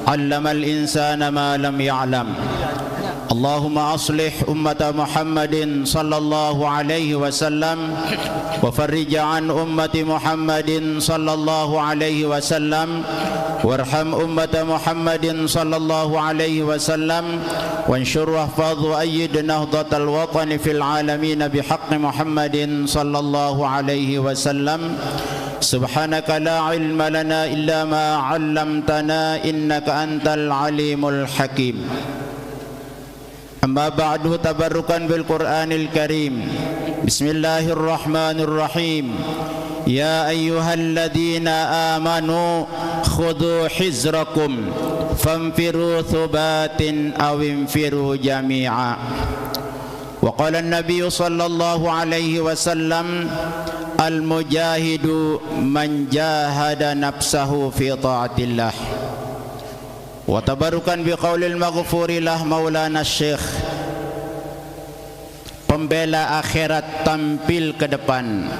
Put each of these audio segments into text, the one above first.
علم الإنسان ما لم يعلم اللهم أصلح أمة محمد صلى الله عليه وسلم وفرج عن أمة محمد صلى الله عليه وسلم وارحم أمة محمد صلى الله عليه وسلم وانشر واحفظ وأيد نهضة الوطن في العالمين بحق محمد صلى الله عليه وسلم سبحانك لا علم لنا إلا ما علمتنا إنك أنت العليم الحكيم أما بعد تبركا بالقرآن الكريم بسم الله الرحمن الرحيم يا أيها الذين آمنوا خذوا حذركم فانفروا ثبات أو انفروا جميعا وقال النبي صلى الله عليه وسلم المجاهد من جاهد نفسه في طاعة الله وتبركا بقول المغفور له مولانا الsyekh pembela akhirat tampil ke depan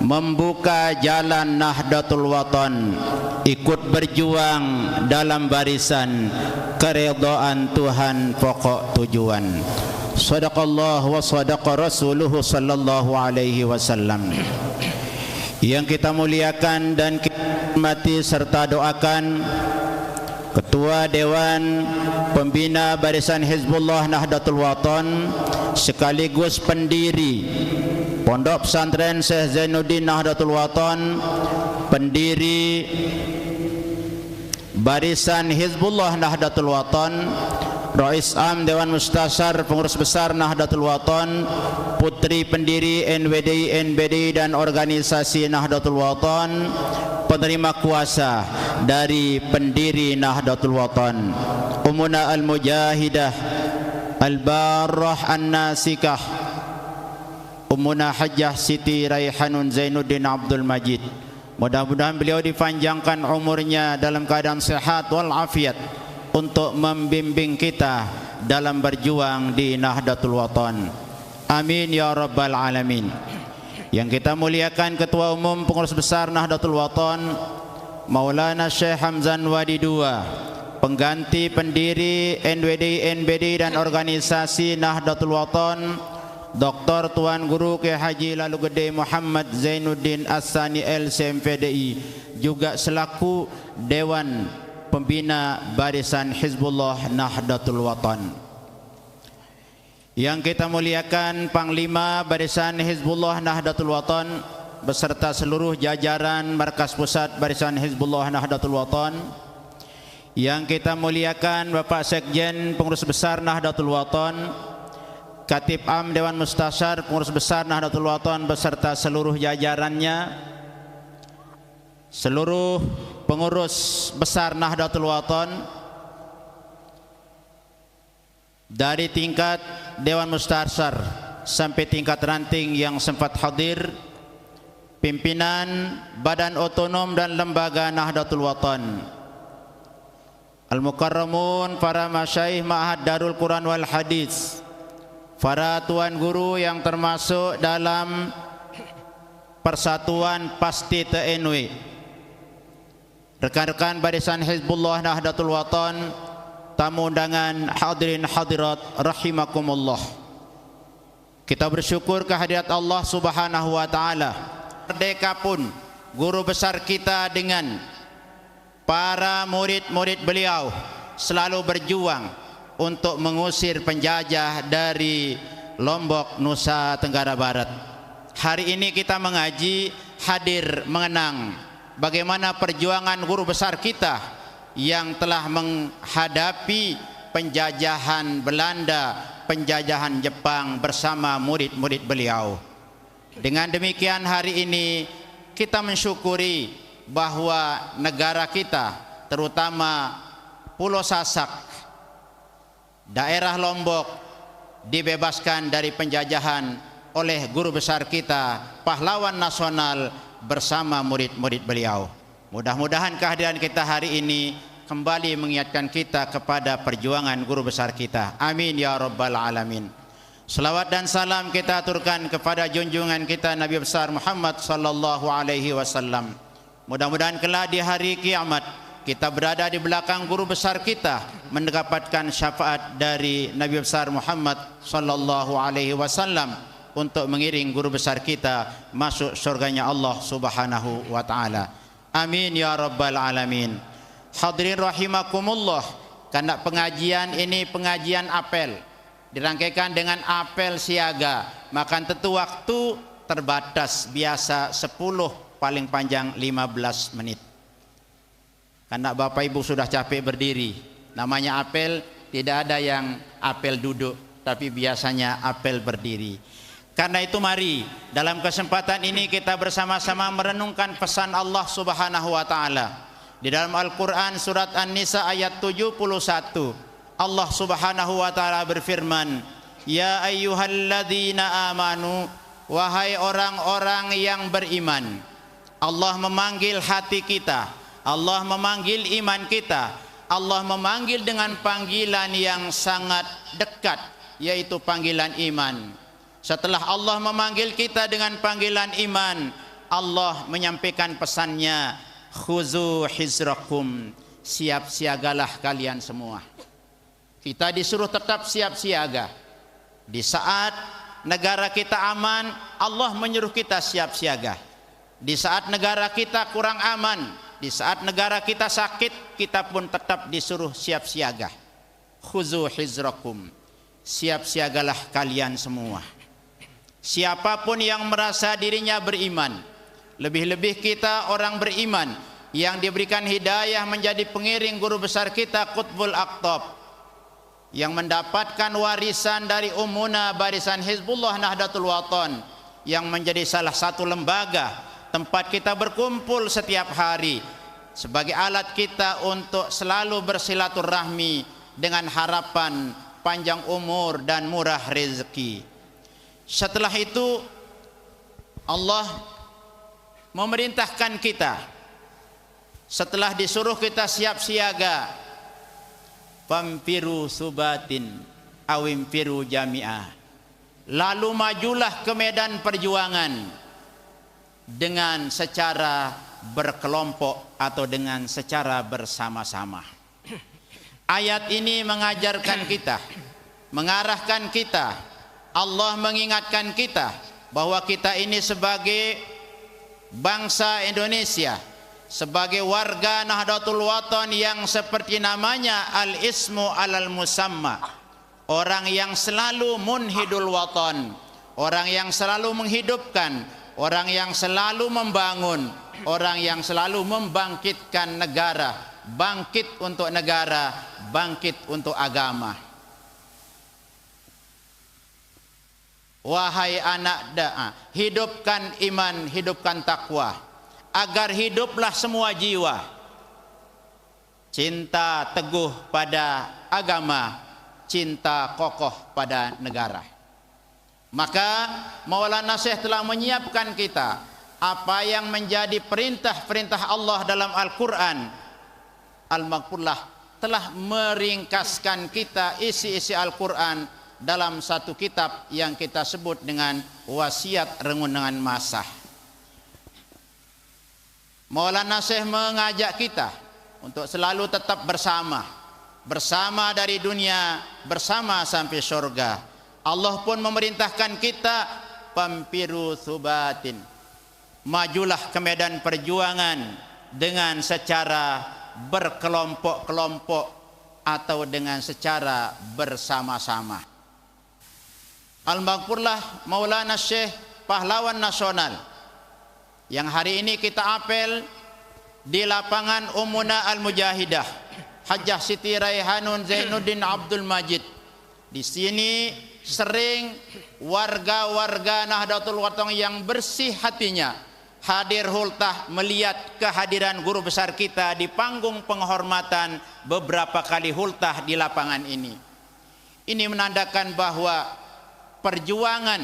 membuka jalan Nahdlatul Wathon ikut berjuang dalam barisan keridhaan Tuhan pokok tujuan sadaqallah wa sadaqa rasuluhu sallallahu alaihi wasallam yang kita muliakan dan kita hormati serta doakan Ketua Dewan Pembina Barisan Hizbullah Nahdlatul Wathon sekaligus pendiri Pondok Pesantren Syekh Zainuddin Nahdlatul Wathon, pendiri Barisan Hizbullah Nahdlatul Wathon, Rais Am Dewan Mustasyar Pengurus Besar Nahdlatul Wathon, putri pendiri NWDI, NBDI dan organisasi Nahdlatul Wathon, penerima kuasa dari pendiri Nahdlatul Wathon, Ummuna Al-Mujahidah Al-Barrah An-Nasikah, Ummuna Hajjah Siti Raihanun Zainuddin Abdul Majid. Mudah-mudahan beliau dipanjangkan umurnya dalam keadaan sehat walafiat untuk membimbing kita dalam berjuang di Nahdlatul Wathon. Amin ya rabbal alamin. Yang kita muliakan Ketua Umum Pengurus Besar Nahdlatul Wathon Maulana Syekh Hamzan Wadi II, pengganti pendiri NWDI, NBDI dan organisasi Nahdlatul Wathon Dr. Tuan Guru Kiai Haji Lalu Gede Muhammad Zainuddin As-Sani LCMPDI, juga selaku Dewan Pembina Barisan Hizbullah Nahdlatul Wathon. Yang kita muliakan Panglima Barisan Hizbullah Nahdlatul Wathon beserta seluruh jajaran Markas Pusat Barisan Hizbullah Nahdlatul Wathon. Yang kita muliakan Bapak Sekjen Pengurus Besar Nahdlatul Wathon, Katib Am Dewan Mustasyar Pengurus Besar Nahdlatul Wathon beserta seluruh jajarannya, seluruh pengurus besar Nahdlatul Wathon dari tingkat Dewan Mustasyar sampai tingkat ranting yang sempat hadir, pimpinan Badan Otonom dan Lembaga Nahdlatul Wathon, Al-Mukarramun, para masyaikh Ma'had Darul Quran wal Hadis, para tuan guru yang termasuk dalam Persatuan Pasti TNW, rekan-rekan Barisan Hizbullah Nahdlatul Wathon, tamu undangan, hadirin hadirat rahimakumullah. Kita bersyukur kehadirat Allah Subhanahu wa taala. Merdeka pun guru besar kita dengan para murid-murid beliau selalu berjuang untuk mengusir penjajah dari Lombok, Nusa Tenggara Barat. Hari ini kita mengaji, hadir mengenang bagaimana perjuangan guru besar kita yang telah menghadapi penjajahan Belanda, penjajahan Jepang bersama murid-murid beliau. Dengan demikian hari ini kita mensyukuri bahwa negara kita, terutama Pulau Sasak, daerah Lombok, dibebaskan dari penjajahan oleh guru besar kita, pahlawan nasional bersama murid-murid beliau. Mudah-mudahan kehadiran kita hari ini kembali mengingatkan kita kepada perjuangan guru besar kita. Amin ya rabbal alamin. Selawat dan salam kita aturkan kepada junjungan kita Nabi besar Muhammad sallallahu alaihi wasallam. Mudah-mudahan kelak di hari kiamat kita berada di belakang guru besar kita, mendapatkan syafaat dari Nabi besar Muhammad sallallahu alaihi wasallam untuk mengiring guru besar kita masuk surganya Allah Subhanahu wa taala. Amin ya rabbal alamin. Hadirin rahimakumullah, karena pengajian ini pengajian apel, dirangkaikan dengan apel siaga, maka tentu waktu terbatas, biasa 10 paling panjang 15 menit. Karena Bapak Ibu sudah capek berdiri, namanya apel, tidak ada yang apel duduk, tapi biasanya apel berdiri. Karena itu mari dalam kesempatan ini kita bersama-sama merenungkan pesan Allah Subhanahu wa taala. Di dalam Al-Qur'an surat An-Nisa ayat 71, Allah Subhanahu wa taala berfirman, "Ya ayyuhalladzina amanu," wahai orang-orang yang beriman. Allah memanggil hati kita, Allah memanggil iman kita, Allah memanggil dengan panggilan yang sangat dekat, yaitu panggilan iman. Setelah Allah memanggil kita dengan panggilan iman, Allah menyampaikan pesannya, khuzu hizrakum, siap siagalah kalian semua. Kita disuruh tetap siap siaga. Di saat negara kita aman, Allah menyuruh kita siap siaga. Di saat negara kita kurang aman, di saat negara kita sakit, kita pun tetap disuruh siap siaga. Khuzu hizrakum, siap siagalah kalian semua. Siapapun yang merasa dirinya beriman, lebih-lebih kita orang beriman yang diberikan hidayah menjadi pengiring guru besar kita Qutbul Aqtab, yang mendapatkan warisan dari Ummuna Barisan Hizbullah Nahdlatul Wathon, yang menjadi salah satu lembaga tempat kita berkumpul setiap hari sebagai alat kita untuk selalu bersilaturahmi dengan harapan panjang umur dan murah rezeki. Setelah itu Allah memerintahkan kita, setelah disuruh kita siap siaga, famfiru subatin awimfiru jami'ah, lalu majulah ke medan perjuangan dengan secara berkelompok atau dengan secara bersama-sama. Ayat ini mengajarkan kita, mengarahkan kita, Allah mengingatkan kita bahwa kita ini sebagai bangsa Indonesia, sebagai warga Nahdlatul Wathon yang seperti namanya al-ismu alal musamma, orang yang selalu munhidul wathon, orang yang selalu menghidupkan, orang yang selalu membangun, orang yang selalu membangkitkan negara, bangkit untuk negara, bangkit untuk agama. Wahai anak da'a, hidupkan iman, hidupkan takwa, agar hiduplah semua jiwa cinta teguh pada agama, cinta kokoh pada negara. Maka Maulana Syekh telah menyiapkan kita apa yang menjadi perintah-perintah Allah dalam Al-Quran. Al-Maghfurlah telah meringkaskan kita isi-isi Al-Quran dalam satu kitab yang kita sebut dengan wasiat renungan masa. Maulana Syekh mengajak kita untuk selalu tetap bersama, bersama dari dunia, bersama sampai surga. Allah pun memerintahkan kita, pampiru subatin, majulah ke medan perjuangan dengan secara berkelompok-kelompok atau dengan secara bersama-sama. Al-Maghfurlah Maulana Syekh pahlawan nasional yang hari ini kita apel di lapangan Ummuna Al-Mujahidah Hajjah Siti Raihanun Zainuddin Abdul Majid. Di sini sering warga-warga Nahdlatul Wathon yang bersih hatinya hadir hultah melihat kehadiran guru besar kita di panggung penghormatan beberapa kali hultah di lapangan ini. Ini menandakan bahwa perjuangan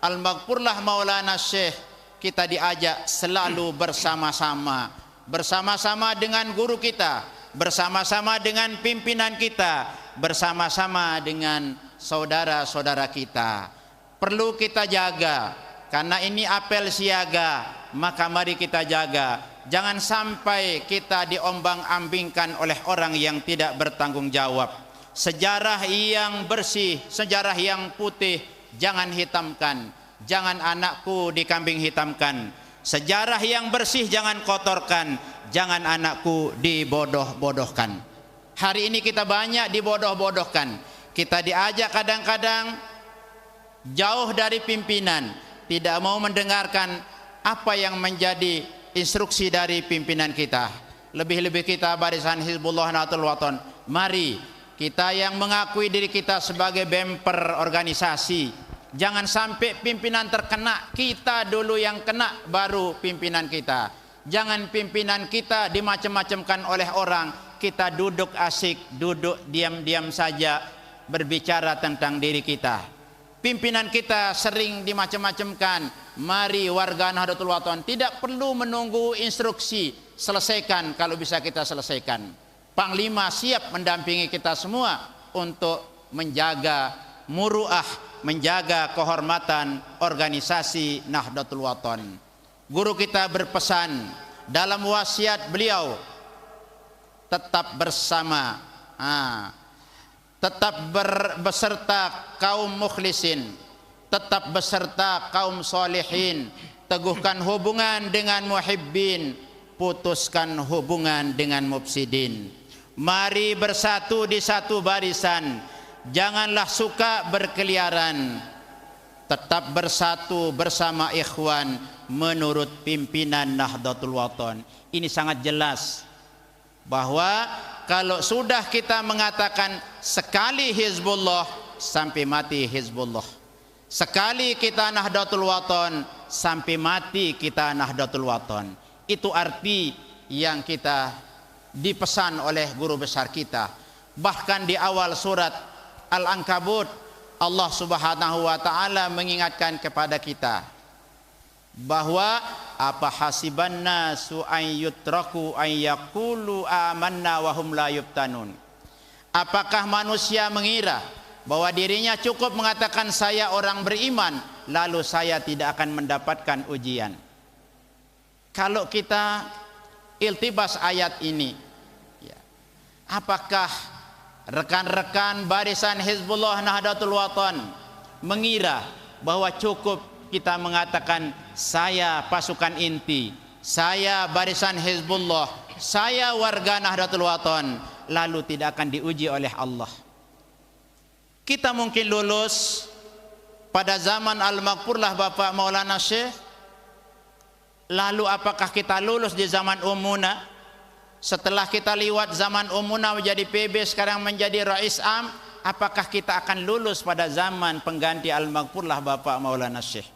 Al-Maghfurlah Maulana Syekh kita diajak selalu bersama-sama, bersama-sama dengan guru kita, bersama-sama dengan pimpinan kita, bersama-sama dengan saudara-saudara kita. Perlu kita jaga, karena ini apel siaga, maka mari kita jaga Jangan sampai kita diombang-ambingkan oleh orang yang tidak bertanggung jawab. Sejarah yang bersih, sejarah yang putih jangan hitamkan. Jangan anakku dikambing hitamkan. Sejarah yang bersih jangan kotorkan. Jangan anakku dibodoh-bodohkan. Hari ini kita banyak dibodoh-bodohkan. Kita diajak kadang-kadang jauh dari pimpinan, tidak mau mendengarkan apa yang menjadi instruksi dari pimpinan kita. Lebih-lebih kita Barisan Hizbullah Nahdlatul Wathon, mari kita yang mengakui diri kita sebagai bemper organisasi, jangan sampai pimpinan terkena, kita dulu yang kena baru pimpinan kita. Jangan pimpinan kita dimacam-macamkan oleh orang, kita duduk asik, duduk diam-diam saja berbicara tentang diri kita. Pimpinan kita sering dimacam-macamkan. Mari warga Nahdlatul Wathon tidak perlu menunggu instruksi, selesaikan kalau bisa kita selesaikan. Panglima siap mendampingi kita semua untuk menjaga muruah, menjaga kehormatan organisasi Nahdlatul Wathon. Guru kita berpesan dalam wasiat beliau, tetap bersama, tetap beserta kaum mukhlisin, tetap beserta kaum solehin, teguhkan hubungan dengan muhibbin, putuskan hubungan dengan mufsidin. Mari bersatu di satu barisan, janganlah suka berkeliaran, tetap bersatu bersama ikhwan menurut pimpinan Nahdlatul Wathon. Ini sangat jelas bahwa kalau sudah kita mengatakan sekali Hizbullah sampai mati Hizbullah, sekali kita Nahdlatul Wathon sampai mati kita Nahdlatul Wathon, itu arti yang kita dipesan oleh guru besar kita. Bahkan di awal surat Al-Ankabut, Allah Subhanahu wa taala mengingatkan kepada kita bahwa apa hasiban nasu an yutraku an yaqulu amanna wa hum la yuftanun. Apakah manusia mengira bahwa dirinya cukup mengatakan saya orang beriman lalu saya tidak akan mendapatkan ujian? Kalau kita iltibas ayat ini, ya, apakah rekan-rekan Barisan Hizbullah Nahdlatul Wathon mengira bahwa cukup kita mengatakan saya pasukan inti, saya Barisan Hizbullah, saya warga Nahdlatul Wathon, lalu tidak akan diuji oleh Allah? Kita mungkin lulus pada zaman Al-Maghfurlah Bapak Maulana Syekh, lalu apakah kita lulus di zaman Ummuna? Setelah kita lewat zaman Ummuna menjadi PB, sekarang menjadi Rais Am, apakah kita akan lulus pada zaman pengganti Al-Maghfurlah Bapak Maulana Syekh?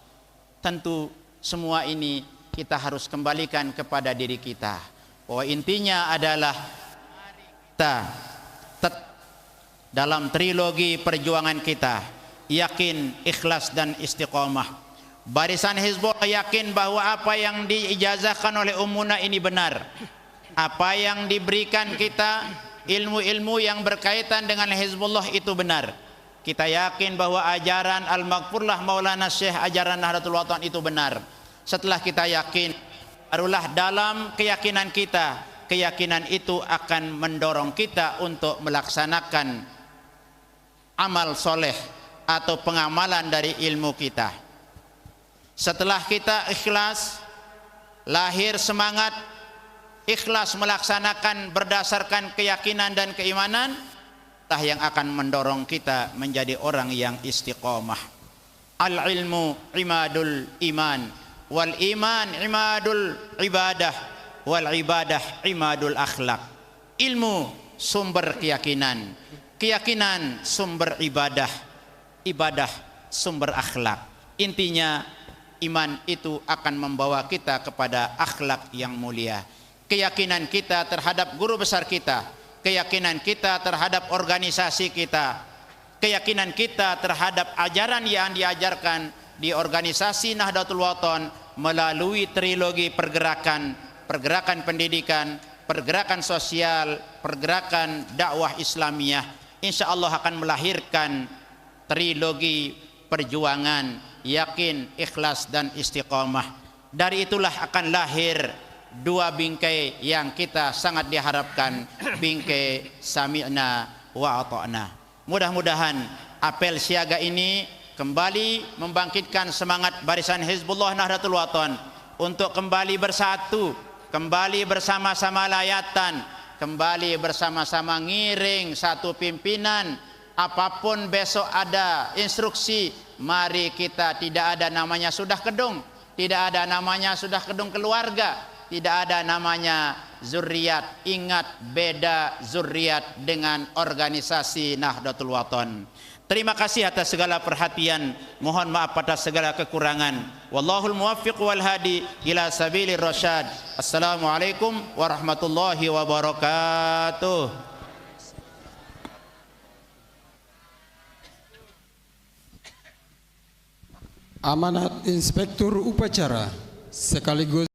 Tentu semua ini kita harus kembalikan kepada diri kita. Bahwa intinya adalah kita dalam trilogi perjuangan kita yakin, ikhlas dan istiqomah. Barisan Hizbullah yakin bahwa apa yang diijazahkan oleh Ummuna ini benar. Apa yang diberikan kita, ilmu-ilmu yang berkaitan dengan Hizbullah itu benar. Kita yakin bahwa ajaran Al-Maghfurlah Maulana Syekh, ajaran Nahdlatul Wathon itu benar. Setelah kita yakin, barulah dalam keyakinan kita, keyakinan itu akan mendorong kita untuk melaksanakan amal soleh atau pengamalan dari ilmu kita. Setelah kita ikhlas, lahir semangat ikhlas melaksanakan berdasarkan keyakinan dan keimanan, lah yang akan mendorong kita menjadi orang yang istiqomah. Al-ilmu imadul iman, wal iman imadul ibadah, wal ibadah imadul akhlak. Ilmu sumber keyakinan, keyakinan sumber ibadah, ibadah sumber akhlak. Intinya iman itu akan membawa kita kepada akhlak yang mulia. Keyakinan kita terhadap guru besar kita, keyakinan kita terhadap organisasi kita, keyakinan kita terhadap ajaran yang diajarkan di organisasi Nahdlatul Wathon melalui trilogi pergerakan, pergerakan pendidikan, pergerakan sosial, pergerakan dakwah Islamiyah, insya Allah akan melahirkan trilogi perjuangan yakin, ikhlas dan istiqomah. Dari itulah akan lahir dua bingkai yang kita sangat diharapkan, bingkai sami'na wa ata'na. Mudah-mudahan apel siaga ini kembali membangkitkan semangat barisan Hizbullah Nahdlatul Wathon untuk kembali bersatu, kembali bersama-sama layatan, kembali bersama-sama ngiring satu pimpinan. Apapun besok ada instruksi, mari kita, tidak ada namanya sudah kedung, tidak ada namanya sudah kedung keluarga, tidak ada namanya zuriat. Ingat, beda zuriat dengan organisasi Nahdlatul Wathon. Terima kasih atas segala perhatian. Mohon maaf atas segala kekurangan. Wallahul muwaffiq wal hadi ila sabilir rasyad. Assalamualaikum warahmatullahi wabarakatuh. Amanat Inspektur Upacara sekaligus